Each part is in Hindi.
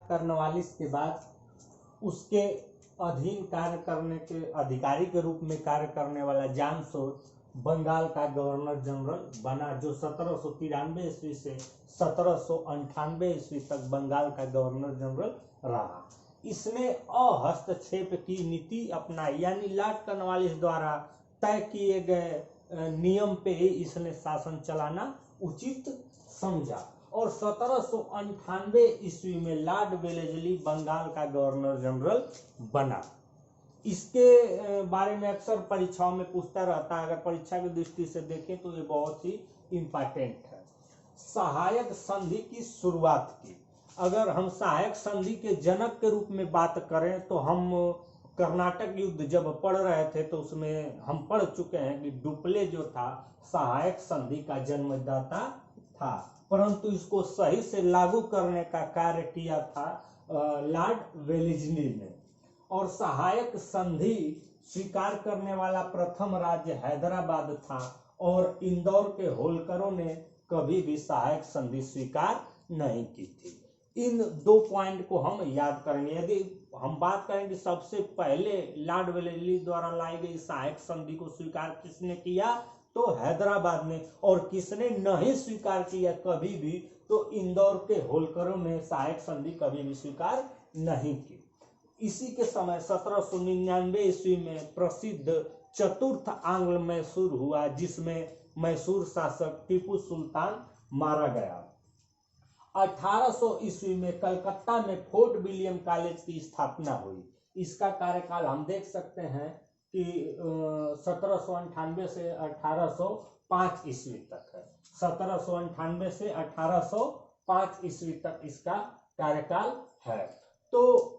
कॉर्नवालिस के बाद उसके अधीन कार्य करने के अधिकारी के रूप में कार्य करने वाला जॉन शोर बंगाल का गवर्नर जनरल बना, जो 1793 ईस्वी से 1798 ईस्वी तक बंगाल का गवर्नर जनरल रहा। इसने अहस्तक्षेप की नीति अपनाई, यानी लॉर्ड कॉर्नवालिस द्वारा तय किए गए नियम पे ही इसने शासन चलाना उचित समझा और 1798 ईस्वी में लॉर्ड वेलेस्ली बंगाल का गवर्नर जनरल बना। इसके बारे में अक्सर परीक्षाओं में पूछता रहता है, अगर परीक्षा की दृष्टि से देखें तो ये बहुत ही इम्पोर्टेंट है। सहायक संधि की शुरुआत की। अगर हम सहायक संधि के जनक के रूप में बात करें तो हम कर्नाटक युद्ध जब पढ़ रहे थे तो उसमें हम पढ़ चुके हैं कि डुप्ले जो था सहायक संधि का जन्मदाता था, परंतु इसको सही से लागू करने का कार्य किया था लॉर्ड वेलेस्ली ने। और सहायक संधि स्वीकार करने वाला प्रथम राज्य हैदराबाद था और इंदौर के होलकरों ने कभी भी सहायक संधि स्वीकार नहीं की थी। इन दो पॉइंट को हम याद करेंगे। यदि हम बात करें कि सबसे पहले लॉर्ड वेलेस्ली द्वारा लाई गई सहायक संधि को स्वीकार किसने किया, तो हैदराबाद ने, और किसने नहीं स्वीकार किया कभी भी, तो इंदौर के होलकरों ने सहायक संधि कभी भी स्वीकार नहीं की। इसी के समय 1799 ईस्वी में प्रसिद्ध चतुर्थ आंग्ल मैसूर हुआ, जिसमें मैसूर शासक टीपू सुल्तान मारा गया। 1800 ईस्वी में कलकत्ता में फोर्ट विलियम कॉलेज की स्थापना हुई। इसका कार्यकाल हम देख सकते हैं कि 1798 से 1805 ईस्वी तक है। 1798 से 1805 ईस्वी तक इसका कार्यकाल है। तो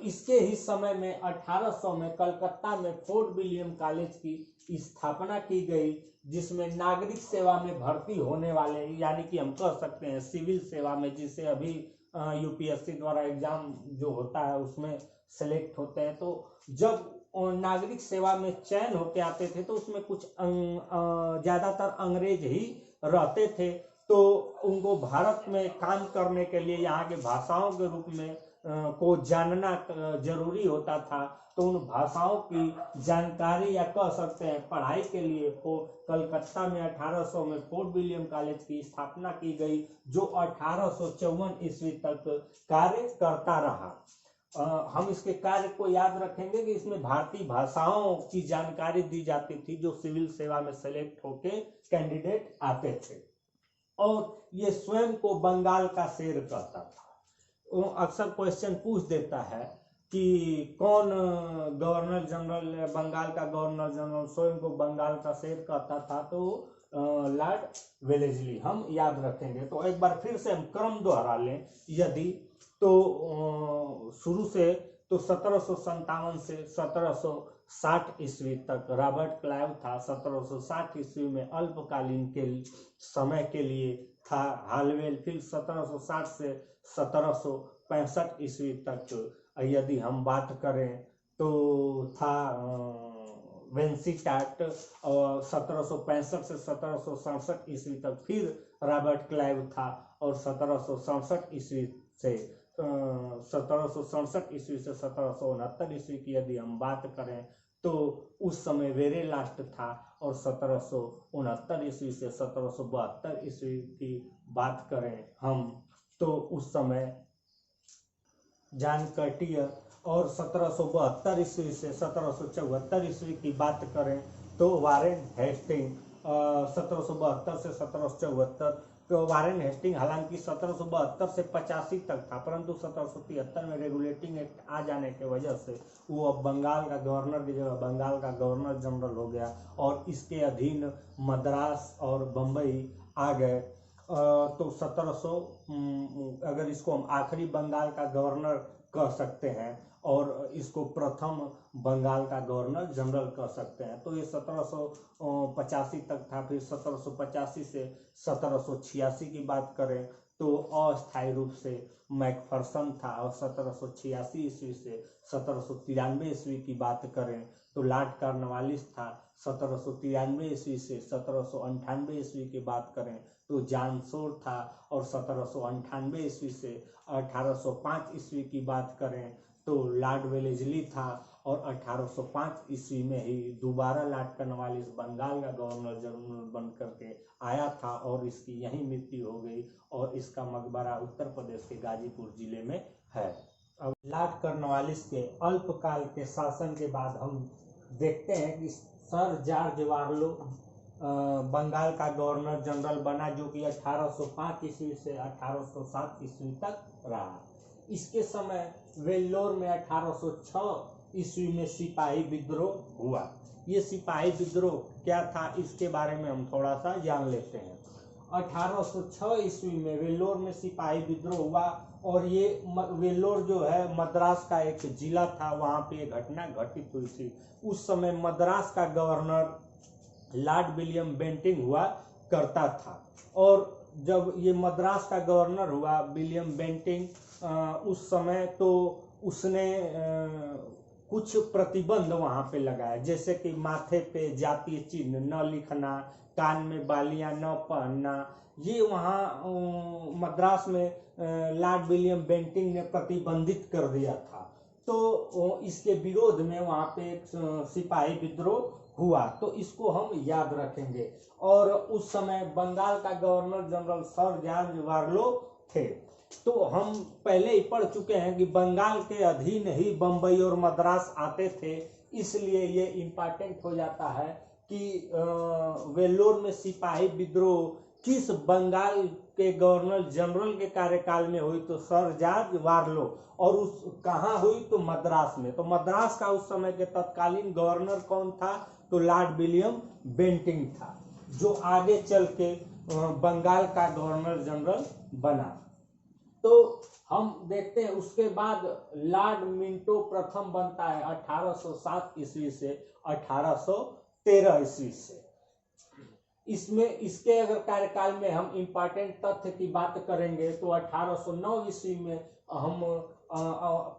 इसके ही समय में 1800 में कलकत्ता में फोर्ट विलियम कॉलेज की स्थापना की गई, जिसमें नागरिक सेवा में भर्ती होने वाले, यानी कि हम कह सकते हैं सिविल सेवा में, जिसे अभी यूपीएससी द्वारा एग्जाम जो होता है उसमें सेलेक्ट होते हैं, तो जब नागरिक सेवा में चयन होके आते थे तो उसमें कुछ ज्यादातर अंग्रेज ही रहते थे। तो उनको भारत में काम करने के लिए यहाँ के भाषाओं के रूप में को जानना जरूरी होता था। तो उन भाषाओं की जानकारी या कह सकते हैं पढ़ाई के लिए कलकत्ता में 1800 में फोर्ट विलियम कॉलेज की स्थापना की गई, जो 1854 ईस्वी तक कार्य करता रहा। हम इसके कार्य को याद रखेंगे कि इसमें भारतीय भाषाओं की जानकारी दी जाती थी, जो सिविल सेवा में सेलेक्ट होके कैंडिडेट आते थे। और ये स्वयं को बंगाल का शेर कहता था। अक्सर क्वेश्चन पूछ देता है कि कौन गवर्नर जनरल, बंगाल का गवर्नर जनरल स्वयं को बंगाल का शेर कहता था, तो लॉर्ड वेलेस्ली हम याद रखेंगे। तो एक बार फिर से हम क्रम दोहरा लें यदि, तो शुरू से तो 1757 से 1760 ईस्वी तक रॉबर्ट क्लाइव था। 1760 ईस्वी में अल्पकालीन के समय के लिए था हालवेल। फिर 1760 से 1765 ईस्वी तक यदि हम बात करें तो था वेंसीटाट, और 1765 से 1767 ईस्वी तक फिर रॉबर्ट क्लाइव था, और 1767 ईस्वी से 1767 ईस्वी से 1769 ईस्वी की यदि हम बात करें तो उस समय वेरे लास्ट था, और 1769 ईस्वी से 1772 ईस्वी की बात करें हम तो उस समय जॉन कर्टियर, और 1772 ईस्वी से 1774 ईस्वी की बात करें तो वारेन हेस्टिंग। 1772 से 1774 तो वारेन हेस्टिंग हालांकि 1772 से 85 तक था, परंतु 1773 में रेगुलेटिंग एक्ट आ जाने की वजह से वो अब बंगाल का गवर्नर की जगह बंगाल का गवर्नर जनरल हो गया, और इसके अधीन मद्रास और बम्बई आ गए। तो 1700 अगर इसको हम आखिरी बंगाल का गवर्नर कह सकते हैं, और इसको प्रथम बंगाल का गवर्नर जनरल कह सकते हैं। तो ये 1785 तक था। फिर 1785 से 1786 की बात करें तो अस्थायी रूप से मैकफर्सन था, और 1786 ईस्वी से 1793 ईस्वी की बात करें तो लॉर्ड कॉर्नवालिस था। 1793 ईस्वी से 1798 ईस्वी की बात करें तो जॉन शोर था, और 1798 ईस्वी से 1805 ईस्वी की बात करें तो लॉर्ड वेलेस्ली था, और 1805 ईस्वी में ही दोबारा लॉर्ड कॉर्नवालिस बंगाल का गवर्नर जनरल बन करके आया था, और इसकी यहीं मृत्यु हो गई, और इसका मकबरा उत्तर प्रदेश के गाजीपुर जिले में है। अब लॉर्ड कॉर्नवालिस के अल्पकाल के शासन के बाद हम देखते हैं कि सर जॉर्ज वारलो बंगाल का गवर्नर जनरल बना, जो कि 1805 ईस्वी से 1807 ईस्वी तक रहा। इसके समय वेल्लोर में 1806 ईस्वी में सिपाही विद्रोह हुआ। ये सिपाही विद्रोह क्या था, इसके बारे में हम थोड़ा सा जान लेते हैं। 1806 ईस्वी में वेल्लोर में सिपाही विद्रोह हुआ, और ये वेल्लोर जो है मद्रास का एक जिला था, वहाँ पे एक घटना घटित हुई थी। उस समय मद्रास का गवर्नर लॉर्ड विलियम बेंटिंग हुआ करता था, और जब ये मद्रास का गवर्नर हुआ विलियम बेंटिंग, उस समय तो उसने कुछ प्रतिबंध वहाँ पे लगाए, जैसे कि माथे पे जातीय चिन्ह न लिखना, कान में बालियां न पहनना। ये वहाँ मद्रास में लॉर्ड विलियम बेंटिंग ने प्रतिबंधित कर दिया था। तो इसके विरोध में वहाँ पे एक सिपाही विद्रोह हुआ, तो इसको हम याद रखेंगे। और उस समय बंगाल का गवर्नर जनरल सर जॉर्ज वारलो थे। तो हम पहले ही पढ़ चुके हैं कि बंगाल के अधीन ही बम्बई और मद्रास आते थे, इसलिए ये इम्पॉर्टेंट हो जाता है कि वेल्लोर में सिपाही विद्रोह किस बंगाल के गवर्नर जनरल के कार्यकाल में हुई, तो सर जॉर्ज वारलो, और उस कहाँ हुई तो मद्रास में। तो मद्रास का उस समय के तत्कालीन गवर्नर कौन था, तो लॉर्ड विलियम बेंटिंग था, जो आगे चल के बंगाल का गवर्नर जनरल बना। तो हम देखते हैं उसके बाद लॉर्ड मिंटो प्रथम बनता है 1807 ईस्वी से 1813 ईस्वी से। इसमें इसके अगर कार्यकाल में हम इम्पोर्टेंट तथ्य की बात करेंगे तो 1809 ईस्वी में हम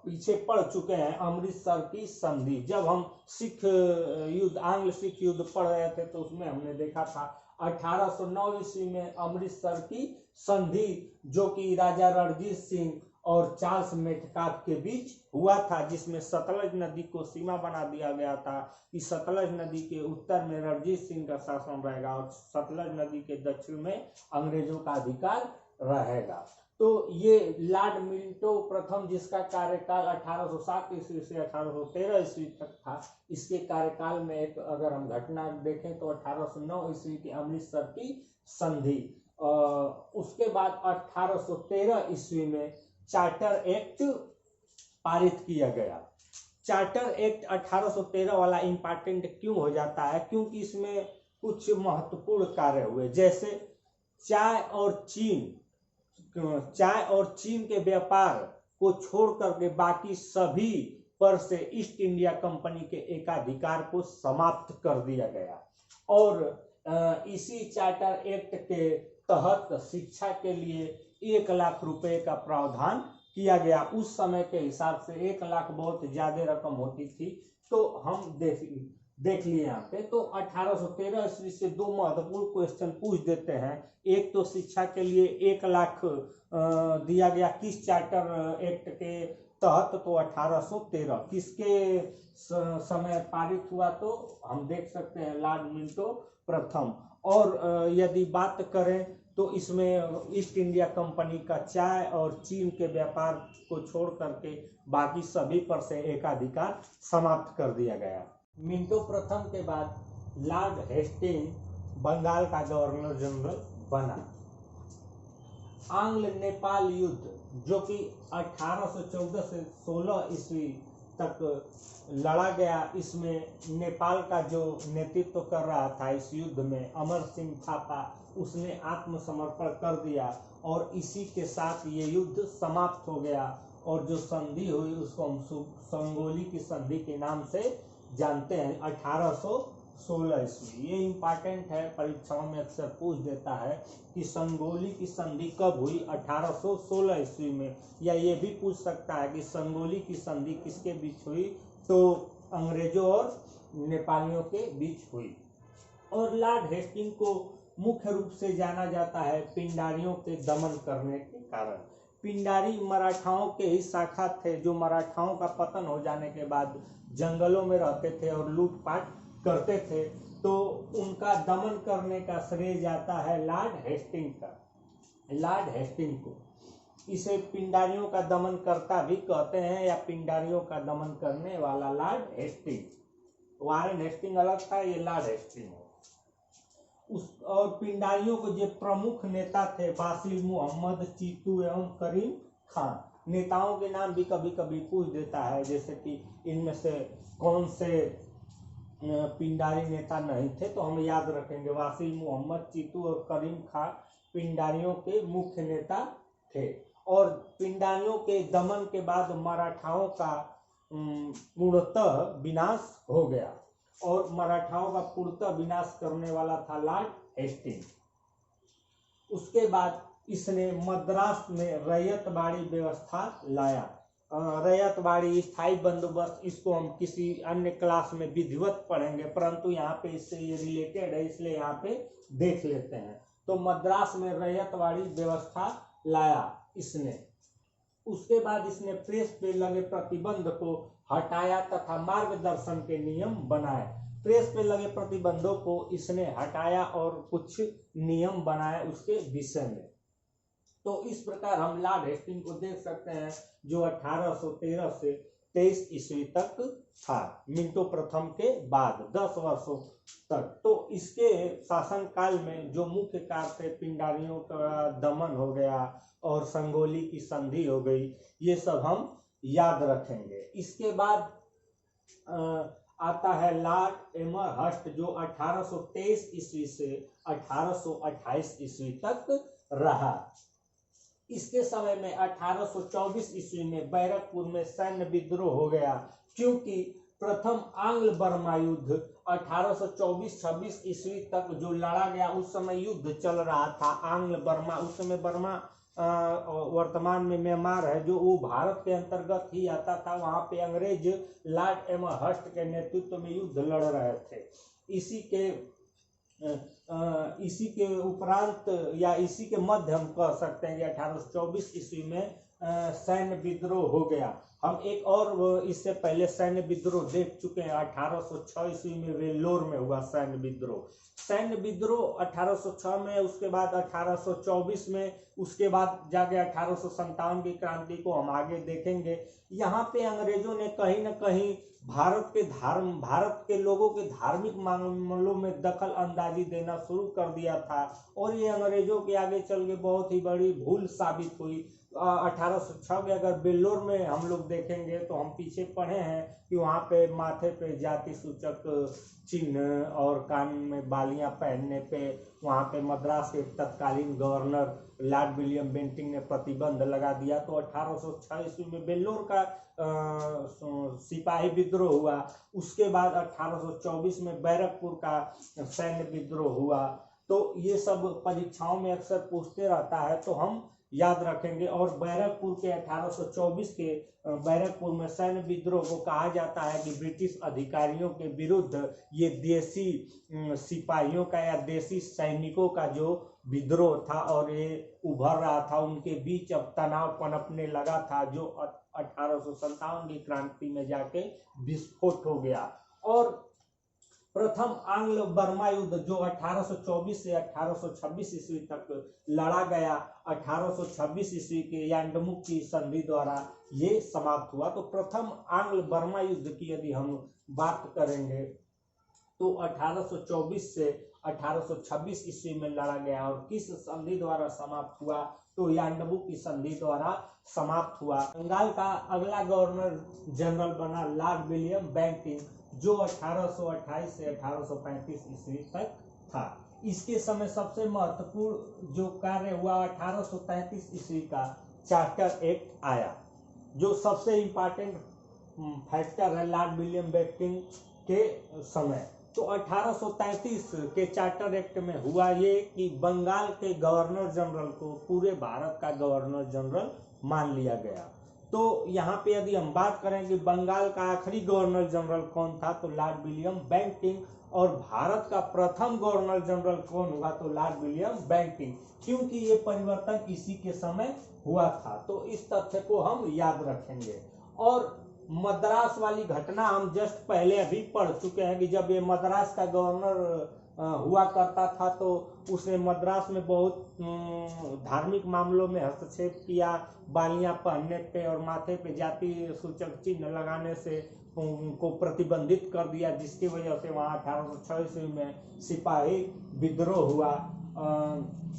पीछे पढ़ चुके हैं अमृतसर की संधि। जब हम सिख युद्ध, आंग्ल सिख युद्ध पढ़ रहे थे तो उसमें हमने देखा था 1809 ईस्वी में अमृतसर की संधि, जो कि राजा रणजीत सिंह और चार्ल्स मेटकाफ के बीच हुआ था, जिसमें सतलज नदी को सीमा बना दिया गया था कि सतलज नदी के उत्तर में रणजीत सिंह का शासन रहेगा और सतलज नदी के दक्षिण में अंग्रेजों का अधिकार रहेगा। तो ये लॉर्ड मिंटो प्रथम, जिसका कार्यकाल 1807 ईस्वी से 1813 ईस्वी तक था, इसके कार्यकाल में एक अगर हम घटना देखें तो 1809 ईस्वी की अमृतसर की संधि। उसके बाद 1813 ईस्वी में चार्टर एक्ट पारित किया गया। चार्टर एक्ट 1813 वाला इम्पोर्टेंट क्यों हो जाता है, क्योंकि इसमें कुछ महत्वपूर्ण कार्य हुए, जैसे चाय और चीन के व्यापार को छोड़ करके बाकी सभी पर से ईस्ट इंडिया कंपनी के एकाधिकार को समाप्त कर दिया गया। और इसी चार्टर एक्ट के तहत शिक्षा के लिए 1 लाख रुपए का प्रावधान किया गया। उस समय के हिसाब से 1 लाख बहुत ज्यादा रकम होती थी। तो हम देख लिए यहाँ पे। तो 1813 ईस्वी से 2 महत्वपूर्ण क्वेश्चन पूछ देते हैं। एक तो शिक्षा के लिए 1 लाख दिया गया किस चार्टर एक्ट के तहत, तो 1813। किसके समय पारित हुआ, तो हम देख सकते हैं लॉर्ड मिंटो प्रथम। और यदि बात करें तो इसमें ईस्ट इंडिया कंपनी का चाय और चीन के व्यापार को छोड़ करके बाकी सभी पर से एकाधिकार समाप्त कर दिया गया। मिंटो प्रथम के बाद लॉर्ड हेस्टिंग बंगाल का गवर्नर जनरल बना। आंग्ल नेपाल युद्ध, जो कि 1814 से 16 ईस्वी तक लड़ा गया, इसमें नेपाल का जो नेतृत्व कर रहा था इस युद्ध में अमर सिंह थापा, उसने आत्मसमर्पण कर दिया और इसी के साथ ये युद्ध समाप्त हो गया। और जो संधि हुई उसको हम संगोली की संधि के नाम से जानते हैं, 1800 16 ईस्वी। ये इम्पॉर्टेंट है, परीक्षाओं में अक्सर पूछ देता है कि संगोली की संधि कब हुई, 1816 ईस्वी में। या ये भी पूछ सकता है कि संगोली की संधि किसके बीच हुई, तो अंग्रेजों और नेपालियों के बीच हुई। और लॉर्ड हेस्टिंग को मुख्य रूप से जाना जाता है पिंडारियों के दमन करने के कारण। पिंडारी मराठाओं के ही शाखा थे, जो मराठाओं का पतन हो जाने के बाद जंगलों में रहते थे और लूटपाट करते थे। तो उनका दमन करने का श्रेय जाता है लॉर्ड हेस्टिंग का, लॉर्ड हेस्टिंग को। इसे पिंडारियों का दमन करता भी कहते हैं, या पिंडारियों का दमन करने वाला लॉर्ड हेस्टिंग। वारेन हेस्टिंग अलग था, ये लॉर्ड हेस्टिंग है। और पिंडारियों के जो प्रमुख नेता थे वासिल मुहम्मद, चीतू एवं करीम खान। नेताओं के नाम भी कभी कभी पूछ देता है, जैसे कि इनमें से कौन से पिंडारी नेता नहीं थे, तो हम याद रखेंगे वासिल मुहम्मद, चीतू और करीम खान पिंडारियों के मुख्य नेता थे। और पिंडारियों के दमन के बाद मराठाओं का पूर्णतः विनाश हो गया, और मराठाओं का पूर्णतः विनाश करने वाला था लॉर्ड हेस्टिंग। उसके बाद इसने मद्रास में रैयतवाड़ी व्यवस्था लाया। रैयतवाड़ी स्थायी बंदोबस्त, इसको हम किसी अन्य क्लास में विधिवत पढ़ेंगे, परंतु यहाँ पे इससे ये रिलेटेड है, इसलिए यहाँ पे देख लेते हैं। तो मद्रास में रैयतवाड़ी व्यवस्था लाया इसने। उसके बाद इसने प्रेस पे लगे प्रतिबंध को हटाया तथा मार्गदर्शन के नियम बनाए। प्रेस पे लगे प्रतिबंधों को इसने हटाया और कुछ नियम बनाए उसके विषय में। तो इस प्रकार हम लॉर्ड हेस्टिंग को देख सकते हैं, जो 1813 से 23 ईस्वी तक था, मिंटो प्रथम के बाद 10 वर्षों तक। तो इसके शासनकाल में जो मुख्य कार्य थे, पिंडारियों का दमन हो गया और संगोली की संधि हो गई, ये सब हम याद रखेंगे। इसके बाद आता है लॉर्ड एमरहर्स्ट, जो 1823 ईस्वी से 1828 ईस्वी तक रहा। इसके समय में 1824 ईस्वी में बैरकपुर में सैन्य विद्रोह हो गया, क्योंकि प्रथम आंग्ल बर्मा युद्ध 1824-26 ईस्वी तक जो लड़ा गया, उस समय युद्ध चल रहा था आंग्ल बर्मा। उस समय बर्मा वर्तमान में म्यांमार है, जो वो भारत के अंतर्गत ही आता था। वहां पे अंग्रेज लॉर्ड एमरहर्स्ट के नेतृत्व में युद्ध लड़ रहे थे। इसी के उपरांत या इसी के मध्य हम कह सकते हैं कि 1824 ईस्वी में सैन्य विद्रोह हो गया। हम एक और इससे पहले सैन्य विद्रोह देख चुके हैं, 1806 ईस्वी में वेल्लोर में हुआ सैन्य विद्रोह। सैन्य विद्रोह 1806 में, उसके बाद 1824 में, उसके बाद जाके 1857 की क्रांति को हम आगे देखेंगे। यहाँ पे अंग्रेजों ने कहीं न कहीं भारत के लोगों के धार्मिक मामलों में दखल अंदाजी देना शुरू कर दिया था, और ये अंग्रेजों के आगे चल के बहुत ही बड़ी भूल साबित हुई। 1806 में अगर वेल्लोर में हम लोग देखेंगे तो हम पीछे पढ़े हैं कि वहाँ पे माथे पे जाति सूचक चिन्ह और कान में बालियां पहनने पे वहाँ पे मद्रास के तत्कालीन गवर्नर लॉर्ड विलियम बेंटिंग ने प्रतिबंध लगा दिया। तो 1806 ईस्वी में वेल्लोर का सिपाही विद्रोह हुआ। उसके बाद 1824 में बैरकपुर का सैन्य विद्रोह हुआ। तो ये सब परीक्षाओं में अक्सर पूछते रहता है, तो हम याद रखेंगे। और बैरकपुर के 1824 के बैरकपुर में सैन्य विद्रोह को कहा जाता है कि ब्रिटिश अधिकारियों के विरुद्ध ये देसी सिपाहियों का या देसी सैनिकों का जो विद्रोह था और ये उभर रहा था, उनके बीच अब तनाव पनपने लगा था, जो 1857 की क्रांति में जाके विस्फोट हो गया। और प्रथम आंग्ल बर्मा युद्ध जो 1824 से 1826 ईस्वी तक लड़ा गया, 1826 ईस्वी के यांडमुक की संधि द्वारा ये समाप्त हुआ। तो प्रथम आंग्ल बर्मा युद्ध की यदि हम बात करेंगे तो 1824 से 1826 ईस्वी में लड़ा गया, और किस संधि द्वारा समाप्त हुआ, तो यांडमुक की संधि द्वारा समाप्त हुआ। बंगाल का अगला गवर्नर जनरल बना लॉर्ड विलियम बेंटिंग, जो 1828 से 1835 ईस्वी तक था। इसके समय सबसे महत्वपूर्ण जो कार्य हुआ, 1833 ईस्वी का चार्टर एक्ट आया, जो सबसे इम्पोर्टेंट फैक्टर है लॉर्ड विलियम बेंटिंग के समय। तो 1833 के चार्टर एक्ट में हुआ ये कि बंगाल के गवर्नर जनरल को पूरे भारत का गवर्नर जनरल मान लिया गया। तो यहाँ पे यदि हम बात करें कि बंगाल का आखिरी गवर्नर जनरल कौन था, तो लॉर्ड विलियम बेंटिंक, और भारत का प्रथम गवर्नर जनरल कौन हुआ, तो लॉर्ड विलियम बेंटिंक, क्योंकि ये परिवर्तन इसी के समय हुआ था। तो इस तथ्य को हम याद रखेंगे। और मद्रास वाली घटना हम जस्ट पहले अभी पढ़ चुके हैं कि जब ये मद्रास का गवर्नर हुआ करता था तो उसने मद्रास में बहुत धार्मिक मामलों में हस्तक्षेप किया। बालियां पहनने पे और माथे पे जाति सूचक चिन्ह लगाने से उनको प्रतिबंधित कर दिया, जिसकी वजह से वहाँ 1806 ईस्वी में सिपाही विद्रोह हुआ।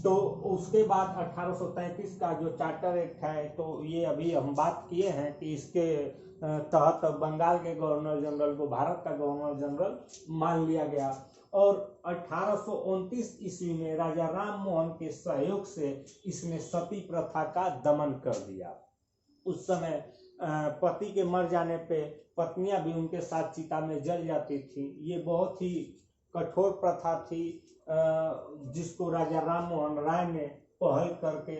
तो उसके बाद 1833 का जो चार्टर एक्ट है, तो ये अभी हम बात किए हैं कि इसके तहत बंगाल के गवर्नर जनरल को भारत का गवर्नर जनरल मान लिया गया। और 1829 ईस्वी में राजा राम मोहन के सहयोग से इसने सती प्रथा का दमन कर दिया। उस समय पति के मर जाने पे पत्नियां भी उनके साथ चिता में जल जाती थी। ये बहुत ही कठोर प्रथा थी, जिसको राजा राम मोहन राय ने पहल करके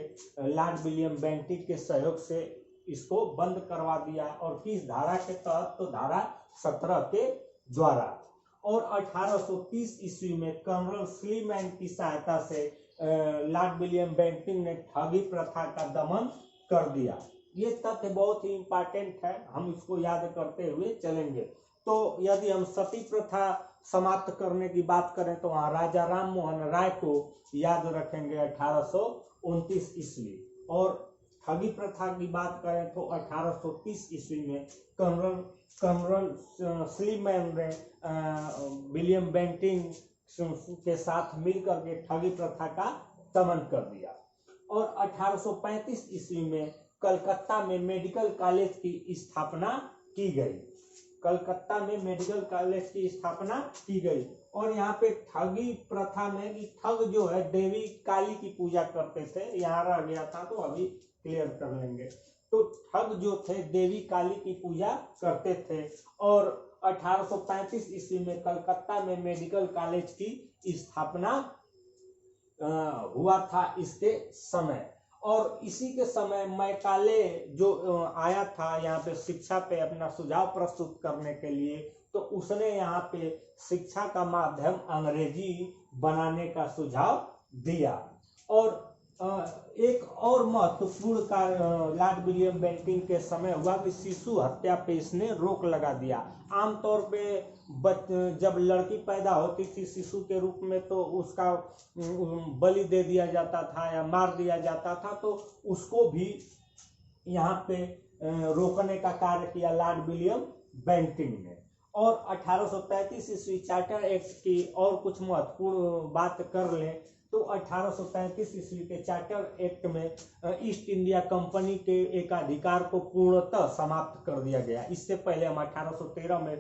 लॉर्ड विलियम बेंटिक के सहयोग से इसको बंद करवा दिया। और किस धारा के तहत, तो धारा 17 के द्वारा। और 1830 ईस्वी में कर्नल स्लीमैन की सहायता से लॉर्ड विलियम बेंटिक ने ठगी प्रथा का दमन कर दिया। ये तथ्य बहुत ही इंपॉर्टेंट है, हम इसको याद करते हुए चलेंगे। तो यदि हम सती प्रथा समाप्त करने की बात करें तो वहाँ राजा राम मोहन राय को याद रखेंगे 1829 ईस्वी। और ठगी प्रथा की बात करें तो 1830 ईस्वी में कर्नल स्लीमैन ने विलियम बेंटिक के साथ मिलकर के ठगी प्रथा का दमन कर दिया। और 1835 ईस्वी में कलकत्ता में मेडिकल कॉलेज की स्थापना की गई। कलकत्ता में मेडिकल कॉलेज की स्थापना की गई। और यहाँ पे ठगी प्रथा में कि ठग जो है देवी काली की पूजा करते थे, यहाँ रह गया था तो अभी क्लियर कर लेंगे। तो ठग जो थे देवी काली की पूजा करते थे। और 1835 ईस्वी में कलकत्ता में मेडिकल कॉलेज की स्थापना हुआ था इसके समय। और इसी के समय मैकाले जो आया था यहाँ पे शिक्षा पे अपना सुझाव प्रस्तुत करने के लिए, तो उसने यहाँ पे शिक्षा का माध्यम अंग्रेजी बनाने का सुझाव दिया। और एक और महत्वपूर्ण कार्य लॉर्ड विलियम बेंटिक के समय हुआ कि शिशु हत्या पे इसने रोक लगा दिया। आमतौर पे जब लड़की पैदा होती थी शिशु के रूप में, तो उसका बलि दे दिया जाता था या मार दिया जाता था, तो उसको भी यहाँ पे रोकने का कार्य किया लॉर्ड विलियम बेंटिक ने। और 1833 ईस्वी चार्टर एक्ट की और कुछ महत्वपूर्ण बात कर लें तो 1833 ईस्वी के चार्टर एक्ट में ईस्ट इंडिया कंपनी के एक अधिकार को पूर्णतः समाप्त कर दिया गया। इससे पहले हम 1813 में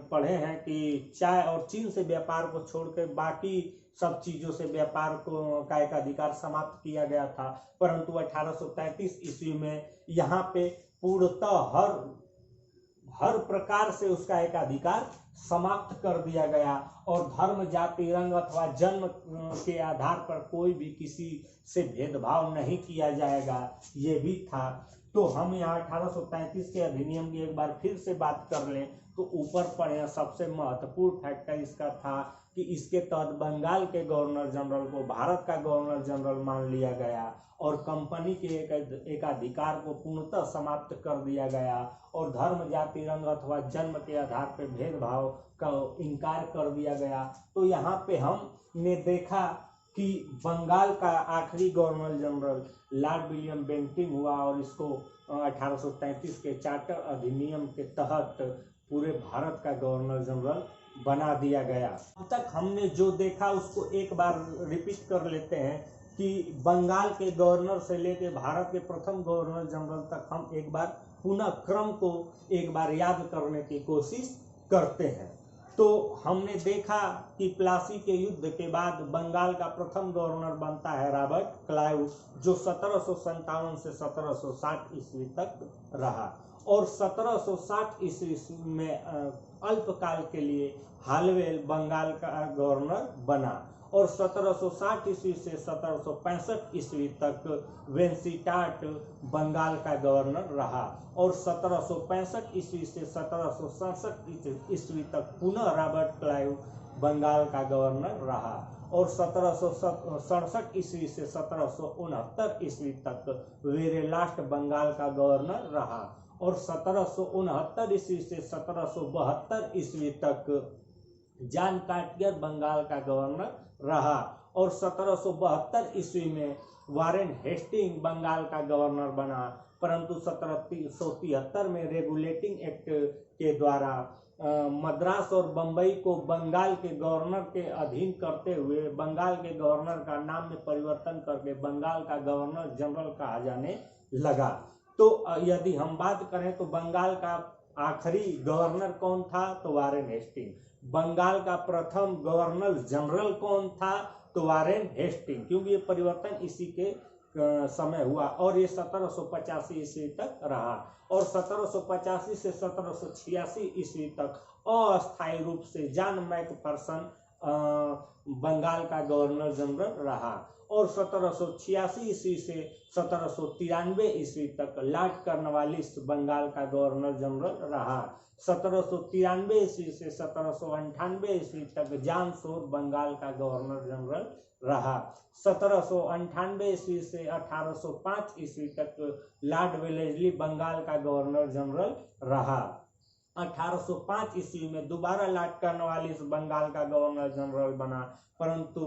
पढ़े हैं कि चाय और चीन से व्यापार को छोड़कर बाकी सब चीजों से व्यापार को का एक अधिकार समाप्त किया गया था, परंतु 1833 ईस्वी में यहाँ पे पूर्णतः हर प्रकार से उसका एक अधिकार समाप्त कर दिया गया। और धर्म, जाति, रंग अथवा जन्म के आधार पर कोई भी किसी से भेदभाव नहीं किया जाएगा, ये भी था। तो हम यहाँ 1833 के अधिनियम की एक बार फिर से बात कर लें तो ऊपर पढ़े सबसे महत्वपूर्ण फैक्टर इसका था कि इसके तहत बंगाल के गवर्नर जनरल को भारत का गवर्नर जनरल मान लिया गया और कंपनी के एक अधिकार को पूर्णतः समाप्त कर दिया गया और धर्म, जाति, रंग अथवा जन्म के आधार पर भेदभाव का इनकार कर दिया गया। तो यहाँ पे हमने देखा कि बंगाल का आखिरी governor general Lord William Bentinck हुआ और इसको 1833 के चार्टर अधिनियम के तहत पूरे भारत का गवर्नर जनरल बना दिया गया। अब तक हमने जो देखा उसको एक बार रिपीट कर लेते हैं कि बंगाल के गवर्नर से लेकर भारत के प्रथम गवर्नर जनरल तक हम एक बार पुनः क्रम को एक बार याद करने की कोशिश करते हैं। तो हमने देखा कि प्लासी के युद्ध के बाद बंगाल का प्रथम गवर्नर बनता है रॉबर्ट क्लाइव, जो 1757 से 1760 ईस्वी तक रहा। और 1760 ईस्वी में अल्पकाल के लिए हालवेल बंगाल का गवर्नर बना और 1760 ईस्वी से 1765 ईस्वी तक वेंसिटाट बंगाल का गवर्नर रहा और 1765 ईस्वी से 1767 ईस्वी तक पुनः रॉबर्ट क्लाइव बंगाल का गवर्नर रहा और 1767 ईस्वी से 1769 ईस्वी तक वेरेलास्ट बंगाल का गवर्नर रहा और 1769 ईस्वी से 1772 ईस्वी तक जॉन कार्टियर बंगाल का गवर्नर रहा और 1772 ईस्वी में वारेन हेस्टिंग बंगाल का गवर्नर बना, परंतु 1773 में रेगुलेटिंग एक्ट के द्वारा मद्रास और बंबई को बंगाल के गवर्नर के अधीन करते हुए बंगाल के गवर्नर का नाम में परिवर्तन करके बंगाल का गवर्नर जनरल कहा जाने लगा। तो यदि हम बात करें तो बंगाल का आखिरी गवर्नर कौन था, तो वारेन हेस्टिंग। बंगाल का प्रथम गवर्नर जनरल कौन था, तो वारेन हेस्टिंग, क्योंकि ये परिवर्तन इसी के समय हुआ और ये 1785 ईस्वी तक रहा और 1785 से 1786 ईस्वी तक अस्थायी रूप से जॉन मैकफर्सन बंगाल का गवर्नर जनरल रहा और 1786 ईस्वी से 1793 ईस्वी तक लॉर्ड कॉर्नवालिस बंगाल का गवर्नर जनरल रहा। 1793 ईस्वी से 1798 ईस्वी तक जॉन शोर बंगाल का गवर्नर जनरल रहा। 1798 ईस्वी से 1805 ईस्वी तक लॉर्ड वेलेस्ली बंगाल का गवर्नर जनरल रहा। 1805 ईस्वी में दोबारा लॉर्ड कॉर्नवालिस बंगाल का गवर्नर जनरल बना, परंतु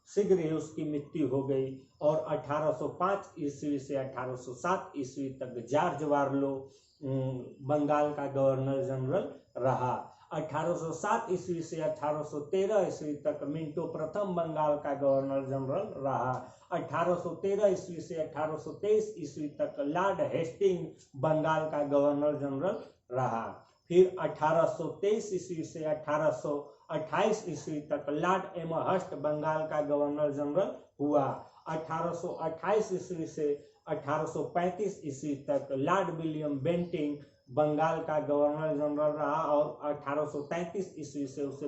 शीघ्र ही उसकी मृत्यु हो गई और 1805 ईस्वी से 1807 ईस्वी तक जॉर्ज वार्लो बंगाल का गवर्नर जनरल रहा। 1807 ईस्वी से 1813 ईस्वी तक मिंटो प्रथम बंगाल का गवर्नर जनरल रहा। 1813 ईस्वी से 1823 ईस्वी तक लॉर्ड हेस्टिंग बंगाल का गवर्नर जनरल रहा। फिर 1823 ईस्वी से 1828 ईस्वी तक लॉर्ड एमहर्स्ट बंगाल का गवर्नर जनरल हुआ। 1828 ईस्वी से 1835 ईस्वी तक लॉर्ड विलियम बेंटिंग बंगाल का गवर्नर जनरल रहा और 1833 ईस्वी से उसे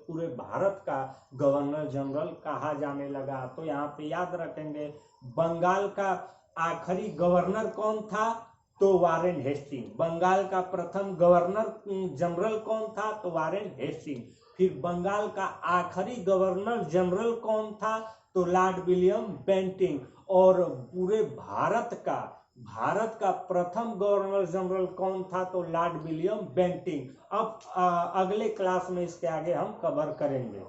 पूरे भारत का गवर्नर जनरल कहा जाने लगा। तो यहाँ पे याद रखेंगे बंगाल का आखिरी गवर्नर कौन था, तो वारेन हेस्टिंग। बंगाल का प्रथम गवर्नर जनरल कौन था, तो वारेन हेस्टिंग। फिर बंगाल का आखिरी गवर्नर जनरल कौन था, तो लॉर्ड विलियम बेंटिंग। और पूरे भारत का प्रथम गवर्नर जनरल कौन था, तो लॉर्ड विलियम बेंटिंग। अब अगले क्लास में इसके आगे हम कवर करेंगे।